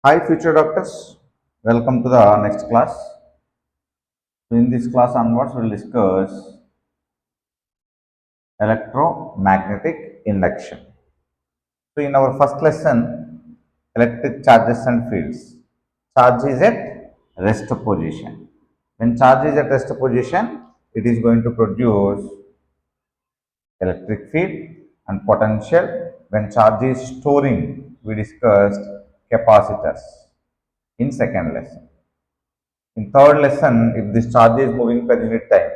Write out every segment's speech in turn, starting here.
Hi, future doctors. Welcome to the next class. So, in this class onwards, we will discuss electromagnetic induction. So, in our first lesson, electric charges and fields. Charge is at rest position. When charge is at rest position, it is going to produce electric field and potential. When charge is storing, we discussed capacitors in second lesson. In third lesson, if this charge is moving per unit time,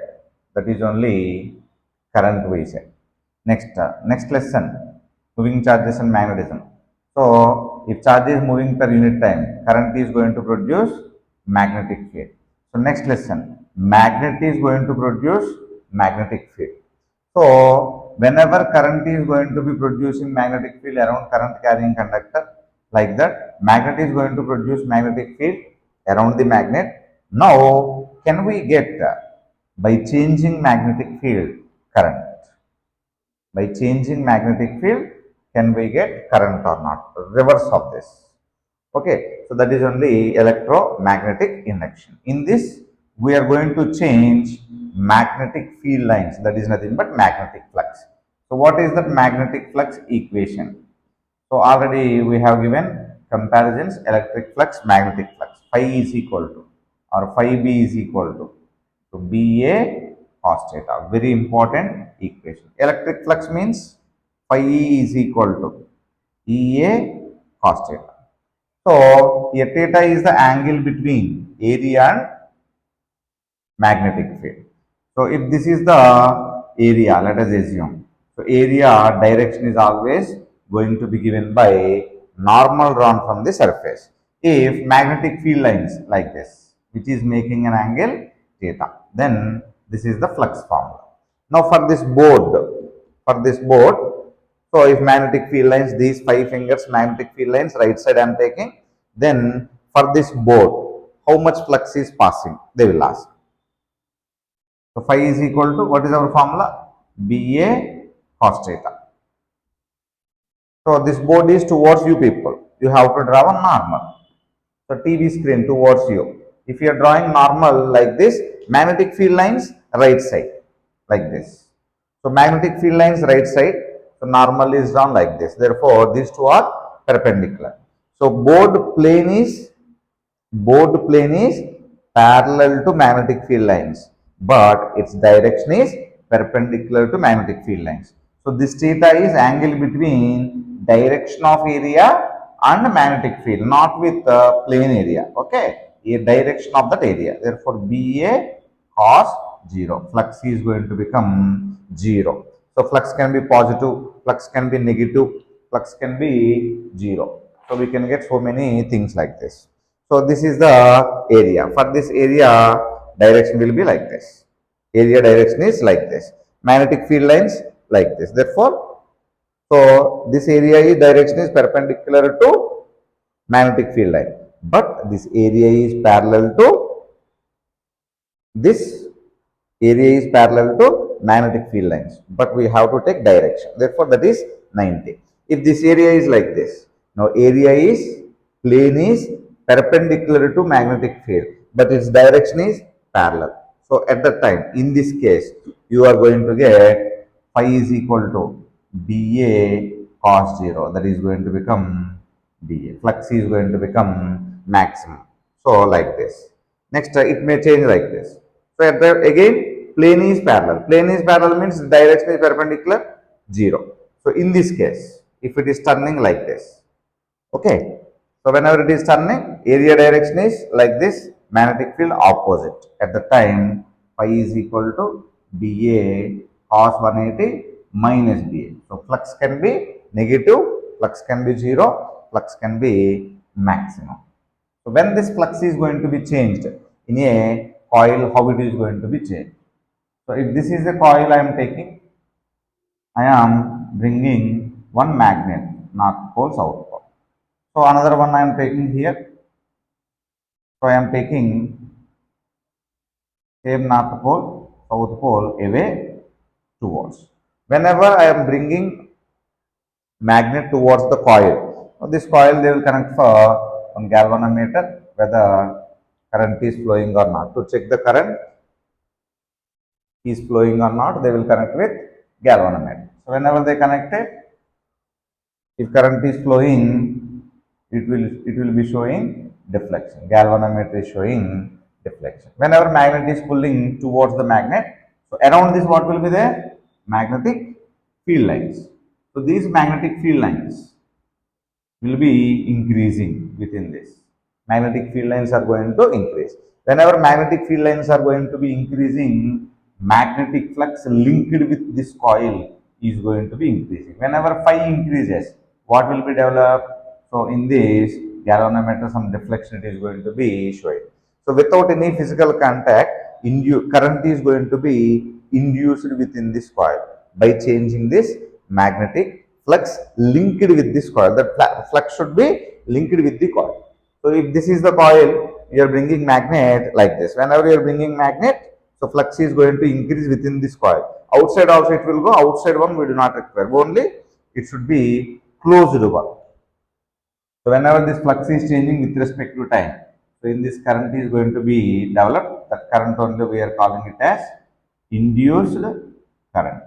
that is only current we say. Next lesson, moving charges and magnetism. So, if charge is moving per unit time, current is going to produce magnetic field. So, next lesson, magnet is going to produce magnetic field. So, whenever current is going to be producing magnetic field around current carrying conductor, like that, magnet is going to produce magnetic field around the magnet. Now, can we get by changing magnetic field current? By changing magnetic field, can we get current or not? Reverse of this. Okay, so that is only electromagnetic induction. In this, we are going to change magnetic field lines. That is nothing but magnetic flux. So, what is that magnetic flux equation? So, already we have given comparisons electric flux, magnetic flux. Phi is equal to or phi B is equal to BA cos theta. Very important equation. Electric flux means phi E is equal to EA cos theta. So, here theta is the angle between area and magnetic field. So, if this is the area, let us assume. So, area direction is always going to be given by normal drawn from the surface. If magnetic field lines like this, which is making an angle theta, then this is the flux formula. Now, for this board, so if magnetic field lines, these 5 fingers magnetic field lines, right side I am taking, then for this board, how much flux is passing? They will ask. So, phi is equal to, what is our formula? BA cos theta. So, this board is towards you people. You have to draw a normal. So, TV screen towards you. If you are drawing normal like this, magnetic field lines right side like this. So, magnetic field lines right side. So, normal is drawn like this. Therefore, these two are perpendicular. So, board plane is parallel to magnetic field lines, but its direction is perpendicular to magnetic field lines. So, this theta is angle between direction of area and magnetic field, not with the plane area. Okay, a direction of that area. Therefore, BA cos 0. Flux is going to become 0. So, flux can be positive, flux can be negative, flux can be 0. So, we can get so many things like this. So, this is the area. For this area, direction will be like this. Area direction is like this. Magnetic field lines like this. Therefore, so this area is direction is perpendicular to magnetic field line. But this area is parallel to this area is parallel to magnetic field lines. But we have to take direction. Therefore, that is 90. If this area is like this, now area is plane is perpendicular to magnetic field, but its direction is parallel. So, at that time, in this case, you are going to get phi is equal to BA cos 0. That is going to become BA. Flux is going to become maximum. So, like this. Next, it may change like this. So, at the, again, plane is parallel. Plane is parallel means direction is perpendicular 0. So, in this case, if it is turning like this, okay. So, whenever it is turning, area direction is like this, magnetic field opposite. At the time, phi is equal to BA cos 180 minus BA. So, flux can be negative, flux can be 0, flux can be maximum. So, when this flux is going to be changed in a coil, how it is going to be changed? So, if this is the coil I am taking, I am bringing one magnet, north pole, south pole. So, another one I am taking here. So, I am taking same north pole, south pole away towards. Whenever I am bringing magnet towards the coil, this coil they will connect for on galvanometer whether current is flowing or not. To check the current is flowing or not, they will connect with galvanometer. So whenever they connect it, if current is flowing, it will be showing deflection. Galvanometer is showing deflection. Whenever magnet is pulling towards the magnet, so around this what will be there? Magnetic field lines. So these magnetic field lines will be increasing within this. Magnetic field lines are going to increase. Whenever magnetic field lines are going to be increasing, magnetic flux linked with this coil is going to be increasing. Whenever phi increases, what will be developed? So in this galvanometer, some deflection is going to be showing. So without any physical contact, current is going to be induced within this coil by changing this magnetic flux linked with this coil. The flux should be linked with the coil. So if this is the coil, you are bringing magnet like this. Whenever you are bringing magnet, so flux is going to increase within this coil. Outside also it will go. Outside one we do not require. Only it should be closed one. So whenever this flux is changing with respect to time, so in this current is going to be developed. That current only we are calling it as induced current.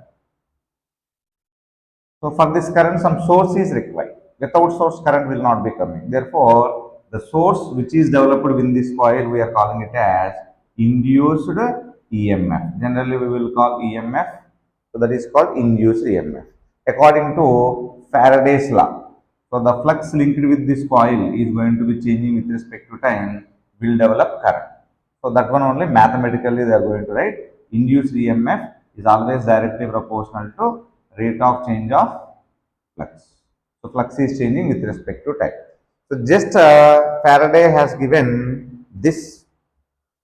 So for this current, some source is required. Without source, current will not be coming. Therefore, the source which is developed within this coil, we are calling it as induced EMF. Generally, we will call EMF. So that is called induced EMF. According to Faraday's law, so the flux linked with this coil is going to be changing with respect to time, will develop current. So that one only mathematically they are going to write. Induced EMF is always directly proportional to rate of change of flux. So flux is changing with respect to time. So just Faraday has given this: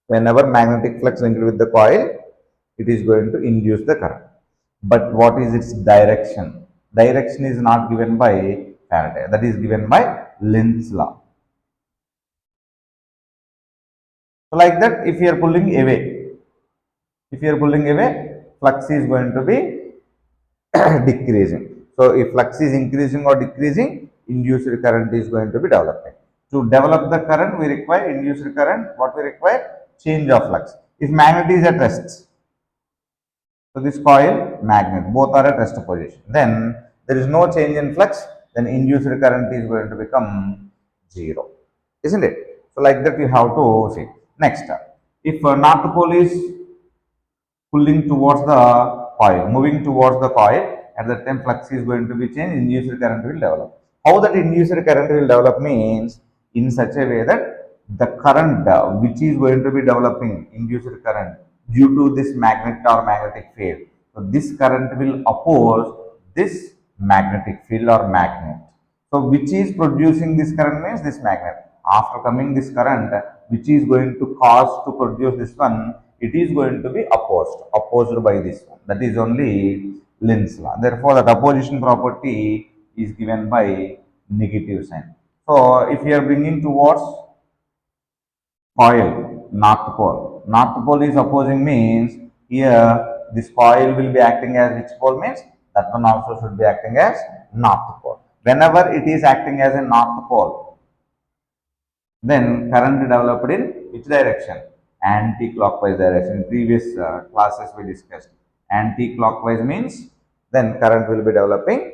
whenever magnetic flux linked with the coil, it is going to induce the current. But what is its direction? Direction is not given by Faraday. That is given by Lenz law. So like that, if you are pulling away, flux is going to be decreasing. So if flux is increasing or decreasing, induced current is going to be developing. To develop the current, we require induced current. What we require? Change of flux. If magnet is at rest, so this coil, magnet, both are at rest position, then there is no change in flux, then induced current is going to become 0. Isn't it? So like that you have to see. Next, if north pole is pulling towards the coil, moving towards the coil, at that time flux is going to be changed, induced current will develop. How that induced current will develop means in such a way that the current which is going to be developing, induced current, due to this magnet or magnetic field, so this current will oppose this magnetic field or magnet. So which is producing this current means this magnet. After coming this current, which is going to cause to produce this one, it is going to be opposed by this one. That is only Lenz law. Therefore, that opposition property is given by negative sign. So if you are bringing towards coil, north pole is opposing means here this coil will be acting as which pole means that one also should be acting as north pole. Whenever it is acting as a north pole, then current developed in which direction? Anti-clockwise direction. In previous classes we discussed. Anti-clockwise means then current will be developing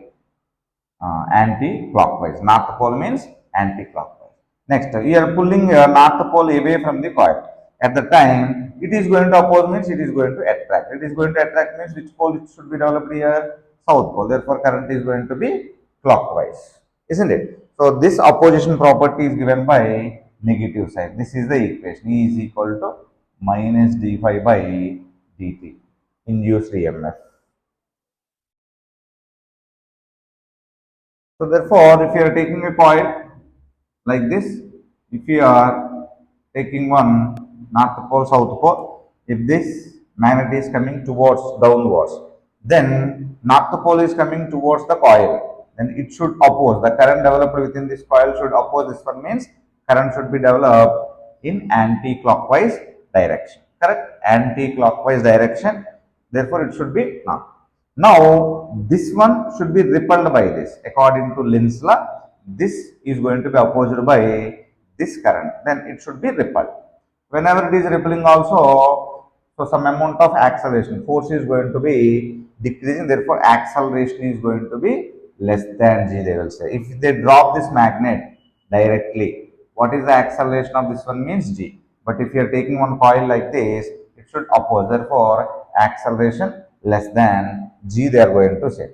anti-clockwise. North pole means anti-clockwise. Next, you are pulling your north pole away from the coil. At the time, it is going to oppose means it is going to attract. It is going to attract means which pole it should be developed here? South pole. Therefore, current is going to be clockwise. Isn't it? So, this opposition property is given by negative sign. This is the equation. E is equal to minus d phi by dt. Induced EMF. So, therefore, if you are taking a coil like this, if you are taking one north pole, south pole, if this magnet is coming towards downwards, then north pole is coming towards the coil, then it should oppose. The current developed within this coil should oppose this one means current should be developed in anti-clockwise direction. Correct? Anti-clockwise direction. Therefore, it should be north. Now, this one should be repelled by this. According to Lenz law, this is going to be opposed by this current, then it should be repelled. Whenever it is repelling also, so some amount of acceleration, force is going to be decreasing, therefore acceleration is going to be less than g, they will say. If they drop this magnet directly, what is the acceleration of this one means g. But if you are taking one coil like this, it should oppose, therefore acceleration less than g they are going to say.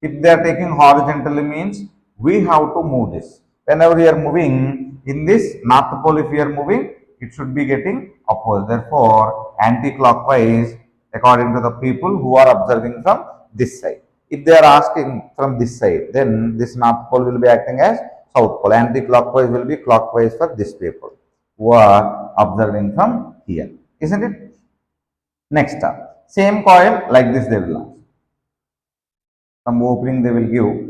If they are taking horizontally means we have to move this. Whenever we are moving in this north pole, if we are moving, it should be getting opposite. Therefore, anti-clockwise according to the people who are observing from this side. If they are asking from this side, then this north pole will be acting as south pole. Anti-clockwise will be clockwise for this people who are observing from here. Isn't it? Next up, same coil like this they will ask. Some opening they will give,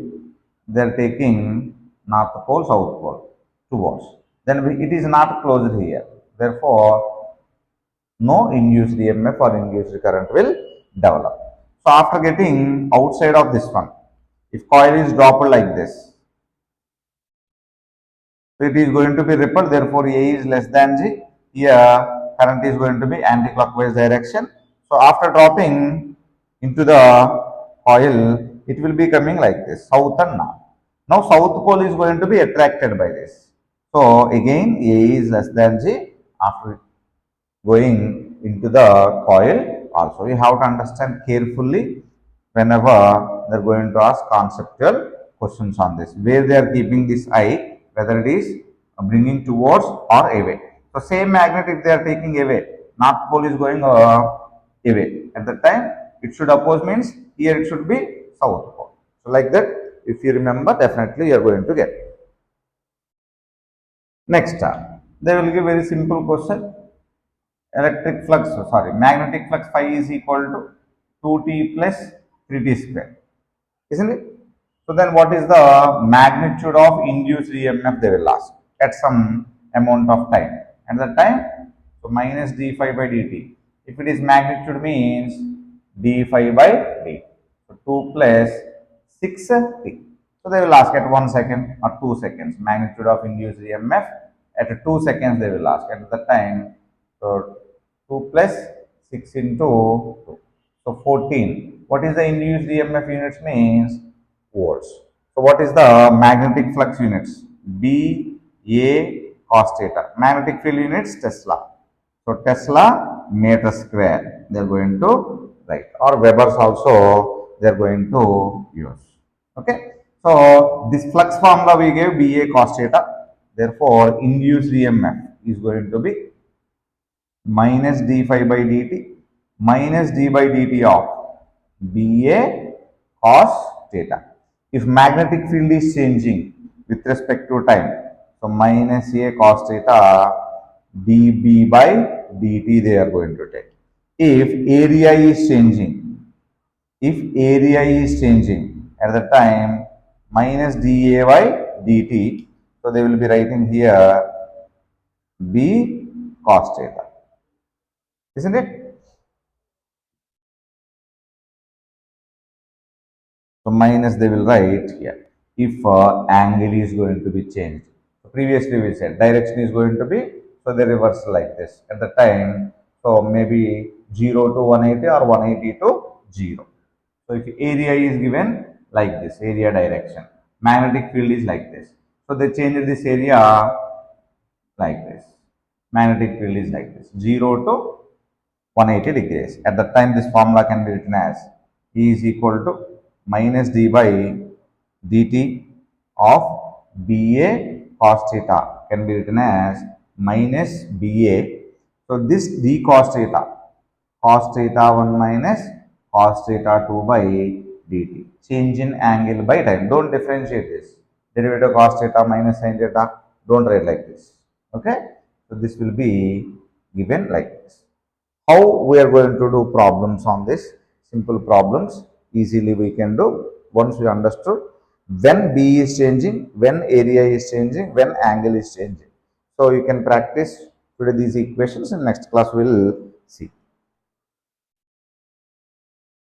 they are taking north pole, south pole, two volts. Then it is not closed here. Therefore, no induced EMF or induced current will develop. So after getting outside of this one, if coil is dropped like this, so it is going to be repelled, therefore A is less than G. Here current is going to be anti-clockwise direction. So after dropping into the coil, it will be coming like this, south and north. Now south pole is going to be attracted by this. So again A is less than G after going into the coil also. You have to understand carefully whenever they are going to ask conceptual questions on this, where they are keeping this eye, whether it is bringing towards or away. So same magnet if they are taking away, north pole is going away. At the time it should oppose means here it should be south pole. So like that, if you remember, definitely you are going to get. Next, they will give very simple question. Electric flux, magnetic flux phi is equal to 2t plus 3t square, isn't it? So then what is the magnitude of induced EMF they will ask at some amount of time. At that time, so minus d phi by dt. If it is magnitude means d phi by d. So 2 plus 6t. So they will ask at 1 second or 2 seconds magnitude of induced EMF. At 2 seconds they will ask. At the time, so 2 plus 6 into 2. So 14. What is the induced EMF units means? Volts. So what is the magnetic flux units? B A cos theta. Magnetic field units Tesla. So Tesla meter square they are going to write, or Weber's also they are going to use. Okay. So this flux formula we gave B A cos theta. Therefore, induced EMF is going to be minus d phi by dt minus d by dt of BA cos theta. If magnetic field is changing with respect to time, so minus A cos theta dB by dt they are going to take. If area is changing, at the time minus dA by dt, so they will be writing here B cos theta, isn't it? So minus they will write here if angle is going to be changed. So previously we said direction is going to be, so they reverse like this at the time. So maybe 0 to 180 or 180 to 0. So if area is given like this, area direction, magnetic field is like this. So they change this area like this. Magnetic field is like this, 0 to 180 degrees. At that time, this formula can be written as E is equal to minus d by dt of BA cos theta can be written as minus BA. So this d cos theta 1 minus cos theta 2 by dt. Change in angle by time. Don't differentiate this. Derivative cos theta minus sin theta. Don't write like this. Okay. So this will be given like this. How we are going to do problems on this? Simple problems easily we can do once we understood when B is changing, when area is changing, when angle is changing. So you can practice today these equations. In next class we will see.